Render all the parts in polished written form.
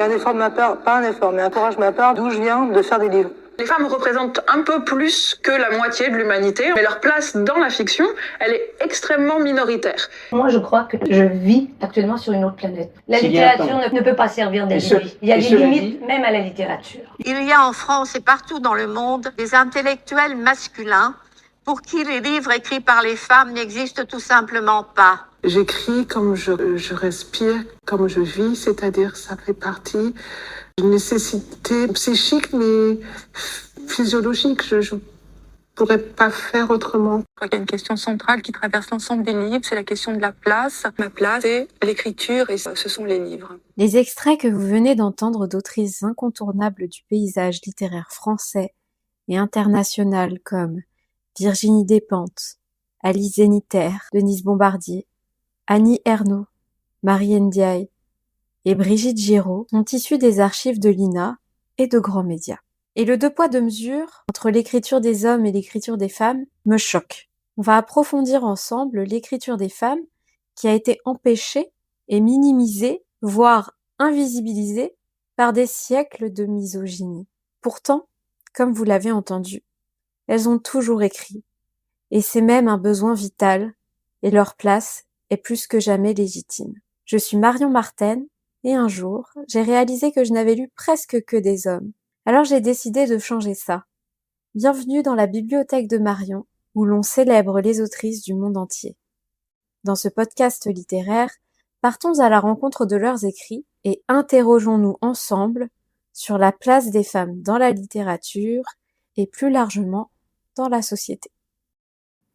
Un effort de ma part, pas un effort, mais un courage de ma part, d'où je viens de faire des livres. Les femmes représentent un peu plus que la moitié de l'humanité, mais leur place dans la fiction, elle est extrêmement minoritaire. Moi, je crois que je vis actuellement sur une autre planète. La littérature ne peut pas servir d'alibi. Il y a des limites même à la littérature. Il y a en France et partout dans le monde des intellectuels masculins pour qui les livres écrits par les femmes n'existent tout simplement pas. J'écris comme je respire, comme je vis, c'est-à-dire ça fait partie d'une nécessité psychique mais physiologique. Je pourrais pas faire autrement. Il y a une question centrale qui traverse l'ensemble des livres, c'est la question de la place. Ma place, c'est l'écriture et ce sont les livres. Les extraits que vous venez d'entendre d'autrices incontournables du paysage littéraire français et international comme Virginie Despentes, Alice Zéniter, Denise Bombardier, Annie Ernaux, Marie Ndiaye et Brigitte Giraud sont issus des archives de l'INA et de grands médias. Et le deux poids deux mesures entre l'écriture des hommes et l'écriture des femmes me choque. On va approfondir ensemble l'écriture des femmes qui a été empêchée et minimisée, voire invisibilisée par des siècles de misogynie. Pourtant, comme vous l'avez entendu, elles ont toujours écrit. Et c'est même un besoin vital, et leur place est plus que jamais légitime. Je suis Marion Marten, et un jour, j'ai réalisé que je n'avais lu presque que des hommes. Alors j'ai décidé de changer ça. Bienvenue dans la bibliothèque de Marion, où l'on célèbre les autrices du monde entier. Dans ce podcast littéraire, partons à la rencontre de leurs écrits et interrogeons-nous ensemble sur la place des femmes dans la littérature et plus largement dans la société.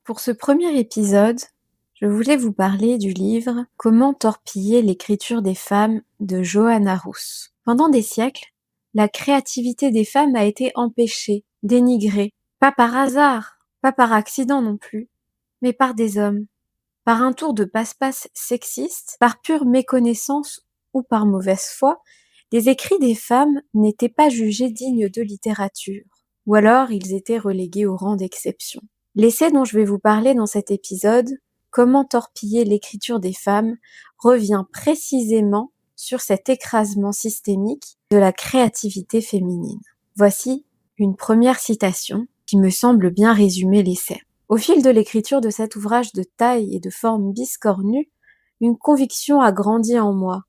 Pour ce premier épisode, je voulais vous parler du livre « Comment torpiller l'écriture des femmes » de Johanna Rous. Pendant des siècles, la créativité des femmes a été empêchée, dénigrée, pas par hasard, pas par accident non plus, mais par des hommes, par un tour de passe-passe sexiste, par pure méconnaissance ou par mauvaise foi, les écrits des femmes n'étaient pas jugés dignes de littérature, ou alors ils étaient relégués au rang d'exception. L'essai dont je vais vous parler dans cet épisode, Comment torpiller l'écriture des femmes, revient précisément sur cet écrasement systémique de la créativité féminine. Voici une première citation qui me semble bien résumer l'essai. Au fil de l'écriture de cet ouvrage de taille et de forme biscornue, une conviction a grandi en moi.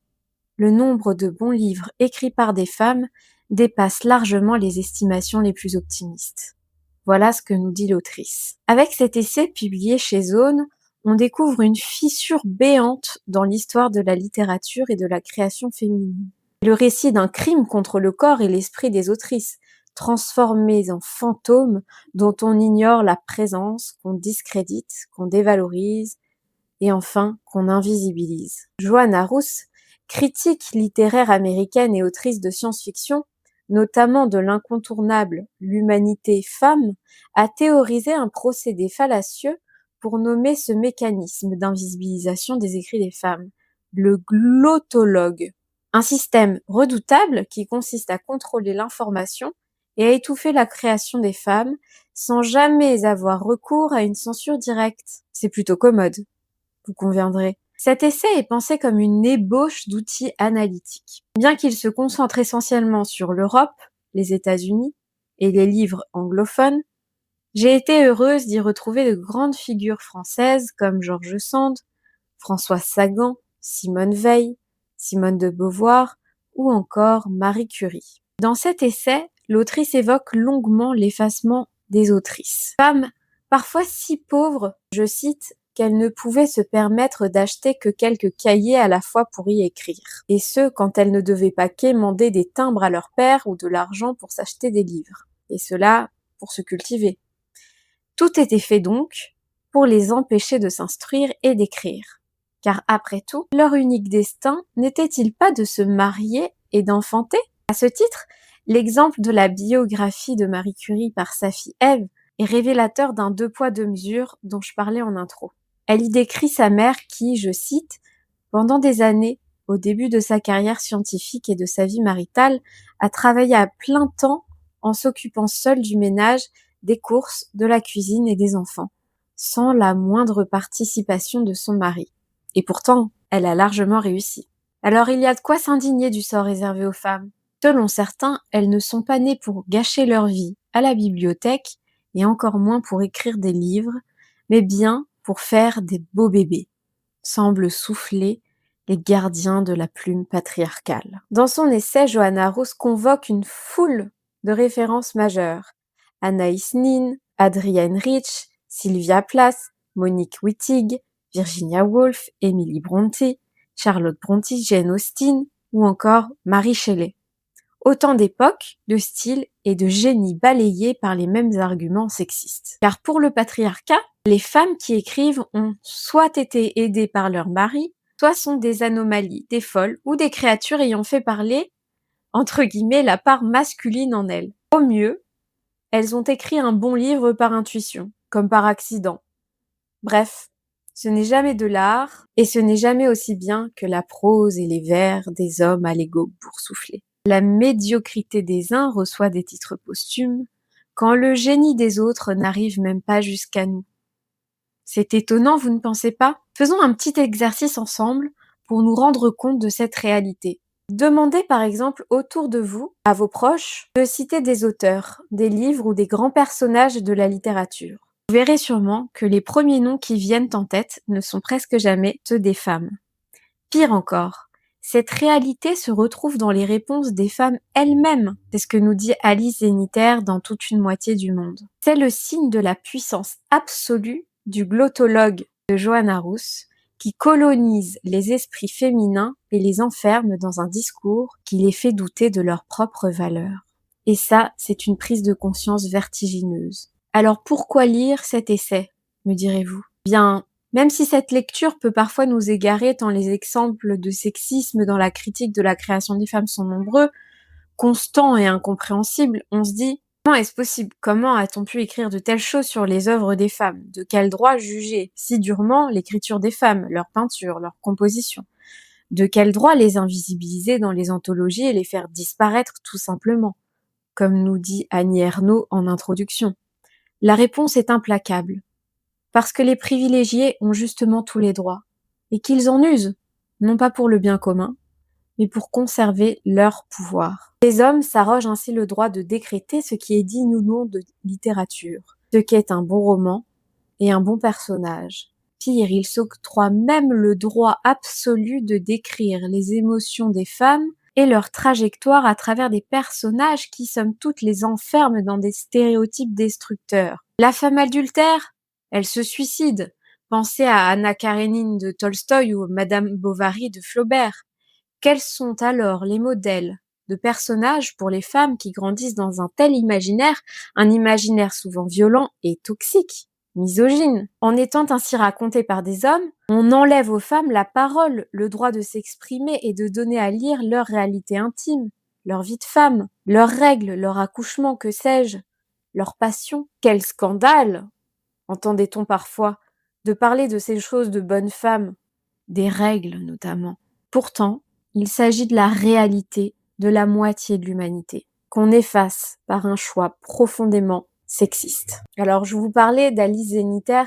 Le nombre de bons livres écrits par des femmes dépasse largement les estimations les plus optimistes. Voilà ce que nous dit l'autrice. Avec cet essai publié chez Zone, on découvre une fissure béante dans l'histoire de la littérature et de la création féminine. Le récit d'un crime contre le corps et l'esprit des autrices, transformés en fantômes dont on ignore la présence, qu'on discrédite, qu'on dévalorise et enfin qu'on invisibilise. Johanna Rous, critique littéraire américaine et autrice de science-fiction, notamment de l'incontournable L'humanité femme, a théorisé un procédé fallacieux pour nommer ce mécanisme d'invisibilisation des écrits des femmes, le glottologue. Un système redoutable qui consiste à contrôler l'information et à étouffer la création des femmes sans jamais avoir recours à une censure directe. C'est plutôt commode, vous conviendrez. Cet essai est pensé comme une ébauche d'outils analytiques. Bien qu'il se concentre essentiellement sur l'Europe, les États-Unis et les livres anglophones, j'ai été heureuse d'y retrouver de grandes figures françaises comme George Sand, Françoise Sagan, Simone Veil, Simone de Beauvoir ou encore Marie Curie. Dans cet essai, l'autrice évoque longuement l'effacement des autrices. Femmes parfois si pauvres, je cite, qu'elles ne pouvaient se permettre d'acheter que quelques cahiers à la fois pour y écrire. Et ce, quand elles ne devaient pas quémander des timbres à leur père ou de l'argent pour s'acheter des livres. Et cela pour se cultiver. Tout était fait donc pour les empêcher de s'instruire et d'écrire. Car après tout, leur unique destin n'était-il pas de se marier et d'enfanter? À ce titre, l'exemple de la biographie de Marie Curie par sa fille Ève est révélateur d'un deux poids deux mesures dont je parlais en intro. Elle y décrit sa mère qui, je cite, « pendant des années, au début de sa carrière scientifique et de sa vie maritale, a travaillé à plein temps en s'occupant seule du ménage, des courses, de la cuisine et des enfants, sans la moindre participation de son mari. Et pourtant, elle a largement réussi. » Alors il y a de quoi s'indigner du sort réservé aux femmes. Selon certains, elles ne sont pas nées pour gâcher leur vie à la bibliothèque, et encore moins pour écrire des livres, mais bien pour faire des beaux bébés, semblent souffler les gardiens de la plume patriarcale. Dans son essai, Johanna Roos convoque une foule de références majeures. Anaïs Nin, Adrienne Rich, Sylvia Plath, Monique Wittig, Virginia Woolf, Emily Brontë, Charlotte Brontë, Jane Austen ou encore Mary Shelley. Autant d'époques, de styles et de génies balayés par les mêmes arguments sexistes. Car pour le patriarcat, les femmes qui écrivent ont soit été aidées par leur mari, soit sont des anomalies, des folles ou des créatures ayant fait parler, entre guillemets, la part masculine en elles. Au mieux, elles ont écrit un bon livre par intuition, comme par accident. Bref, ce n'est jamais de l'art, et ce n'est jamais aussi bien que la prose et les vers des hommes à l'ego boursouflé. La médiocrité des uns reçoit des titres posthumes, quand le génie des autres n'arrive même pas jusqu'à nous. C'est étonnant, vous ne pensez pas? Faisons un petit exercice ensemble pour nous rendre compte de cette réalité. Demandez par exemple autour de vous, à vos proches, de citer des auteurs, des livres ou des grands personnages de la littérature. Vous verrez sûrement que les premiers noms qui viennent en tête ne sont presque jamais ceux des femmes. Pire encore, cette réalité se retrouve dans les réponses des femmes elles-mêmes. C'est ce que nous dit Alice Zenniter dans Toute une moitié du monde. C'est le signe de la puissance absolue du glottologue de Johanna Roos, qui colonise les esprits féminins et les enferme dans un discours qui les fait douter de leur propre valeur. Et ça, c'est une prise de conscience vertigineuse. Alors pourquoi lire cet essai, me direz-vous? Bien, même si cette lecture peut parfois nous égarer tant les exemples de sexisme dans la critique de la création des femmes sont nombreux, constants et incompréhensibles, on se dit « Comment est-ce possible? Comment a-t-on pu écrire de telles choses sur les œuvres des femmes? De quel droit juger si durement l'écriture des femmes, leur peinture, leur composition? De quel droit les invisibiliser dans les anthologies et les faire disparaître tout simplement ?» Comme nous dit Annie Ernaux en introduction. La réponse est implacable. Parce que les privilégiés ont justement tous les droits, et qu'ils en usent, non pas pour le bien commun, mais pour conserver leur pouvoir. Les hommes s'arrogent ainsi le droit de décréter ce qui est digne ou non de littérature, ce qu'est un bon roman et un bon personnage. Pire, ils s'octroient même le droit absolu de décrire les émotions des femmes et leur trajectoire à travers des personnages qui, somme toute, les enferment dans des stéréotypes destructeurs. La femme adultère, elle se suicide. Pensez à Anna Karénine de Tolstoï ou Madame Bovary de Flaubert. Quels sont alors les modèles de personnages pour les femmes qui grandissent dans un tel imaginaire, un imaginaire souvent violent et toxique, misogyne? En étant ainsi raconté par des hommes, on enlève aux femmes la parole, le droit de s'exprimer et de donner à lire leur réalité intime, leur vie de femme, leurs règles, leur accouchement, que sais-je, leur passion. Quel scandale! Entendait-on parfois, de parler de ces choses de bonnes femmes, des règles notamment. Pourtant, il s'agit de la réalité de la moitié de l'humanité, qu'on efface par un choix profondément sexiste. Alors, je vous parlais d'Alice Zenniter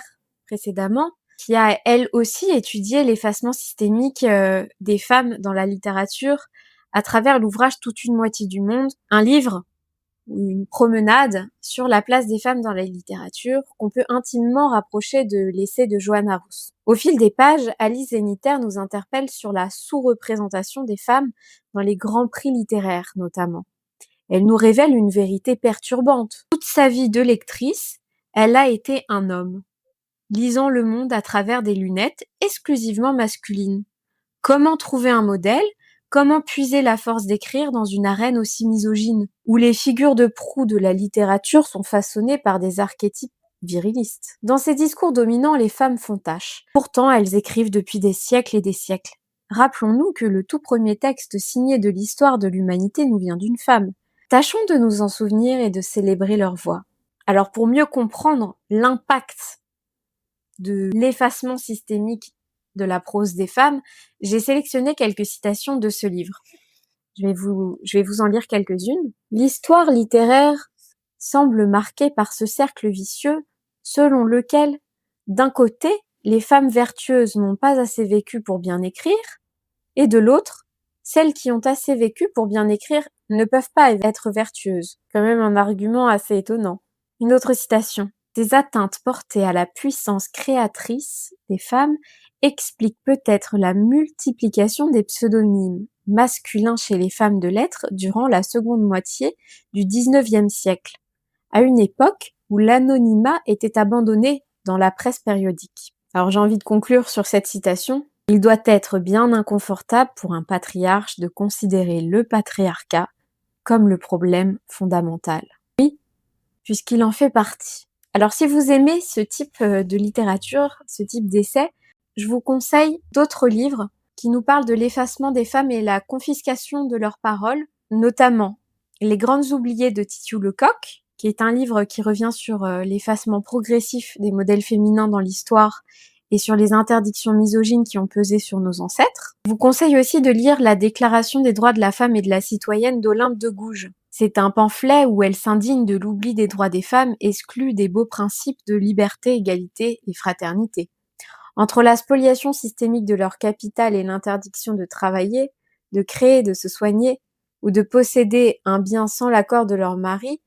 précédemment, qui a elle aussi étudié l'effacement systémique des femmes dans la littérature à travers l'ouvrage Toute une moitié du monde, un livre une promenade sur la place des femmes dans la littérature qu'on peut intimement rapprocher de l'essai de Johanna Roos. Au fil des pages, Alice Zenniter nous interpelle sur la sous-représentation des femmes dans les grands prix littéraires notamment. Elle nous révèle une vérité perturbante. Toute sa vie de lectrice, elle a été un homme, lisant le monde à travers des lunettes exclusivement masculines. Comment trouver un modèle ? Comment puiser la force d'écrire dans une arène aussi misogyne, où les figures de proue de la littérature sont façonnées par des archétypes virilistes? Dans ces discours dominants, les femmes font tâche. Pourtant, elles écrivent depuis des siècles et des siècles. Rappelons-nous que le tout premier texte signé de l'histoire de l'humanité nous vient d'une femme. Tâchons de nous en souvenir et de célébrer leur voix. Alors, pour mieux comprendre l'impact de l'effacement systémique de la prose des femmes, j'ai sélectionné quelques citations de ce livre. Je vais vous en lire quelques-unes. L'histoire littéraire semble marquée par ce cercle vicieux selon lequel, d'un côté, les femmes vertueuses n'ont pas assez vécu pour bien écrire, et de l'autre, Celles qui ont assez vécu pour bien écrire ne peuvent pas être vertueuses. Quand même un argument assez étonnant. Une autre citation. Des atteintes portées à la puissance créatrice des femmes expliquent peut-être la multiplication des pseudonymes masculins chez les femmes de lettres durant la seconde moitié du XIXe siècle, à une époque où l'anonymat était abandonné dans la presse périodique. Alors j'ai envie de conclure sur cette citation. Il doit être bien inconfortable pour un patriarche de considérer le patriarcat comme le problème fondamental. Oui, puisqu'il en fait partie. Alors si vous aimez ce type de littérature, ce type d'essai, je vous conseille d'autres livres qui nous parlent de l'effacement des femmes et la confiscation de leurs paroles, notamment Les Grandes Oubliées de Titiou Lecoq, qui est un livre qui revient sur l'effacement progressif des modèles féminins dans l'histoire et sur les interdictions misogynes qui ont pesé sur nos ancêtres. Je vous conseille aussi de lire La Déclaration des droits de la femme et de la citoyenne d'Olympe de Gouges. C'est un pamphlet où elle s'indigne de l'oubli des droits des femmes, exclus des beaux principes de liberté, égalité et fraternité. Entre la spoliation systémique de leur capital et l'interdiction de travailler, de créer, de se soigner, ou de posséder un bien sans l'accord de leur mari,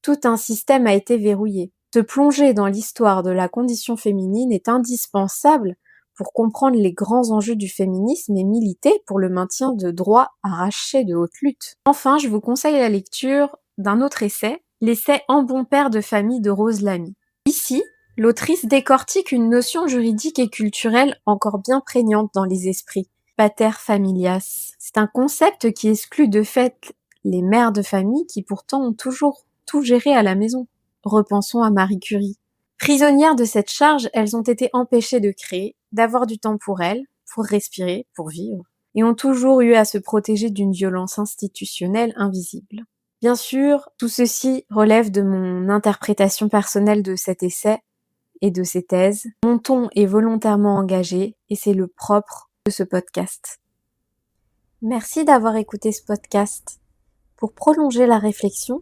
tout un système a été verrouillé. Se plonger dans l'histoire de la condition féminine est indispensable pour comprendre les grands enjeux du féminisme et militer pour le maintien de droits arrachés de haute lutte. Enfin, je vous conseille la lecture d'un autre essai, l'essai En bon père de famille de Rose Lamy. Ici, l'autrice décortique une notion juridique et culturelle encore bien prégnante dans les esprits. Pater familias. C'est un concept qui exclut de fait les mères de famille qui pourtant ont toujours tout géré à la maison. Repensons à Marie Curie. Prisonnières de cette charge, elles ont été empêchées de créer, d'avoir du temps pour elles, pour respirer, pour vivre, et ont toujours eu à se protéger d'une violence institutionnelle invisible. Bien sûr, tout ceci relève de mon interprétation personnelle de cet essai et de ces thèses. Mon ton est volontairement engagé et c'est le propre de ce podcast. Merci d'avoir écouté ce podcast. Pour prolonger la réflexion,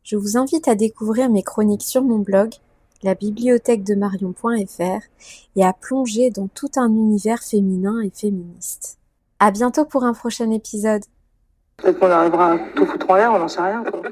je vous invite à découvrir mes chroniques sur mon blog, labibliothèque-de-marion.fr, et à plonger dans tout un univers féminin et féministe. À bientôt pour un prochain épisode. Peut-être qu'on arrivera à tout foutre en l'air, on n'en sait rien, quoi.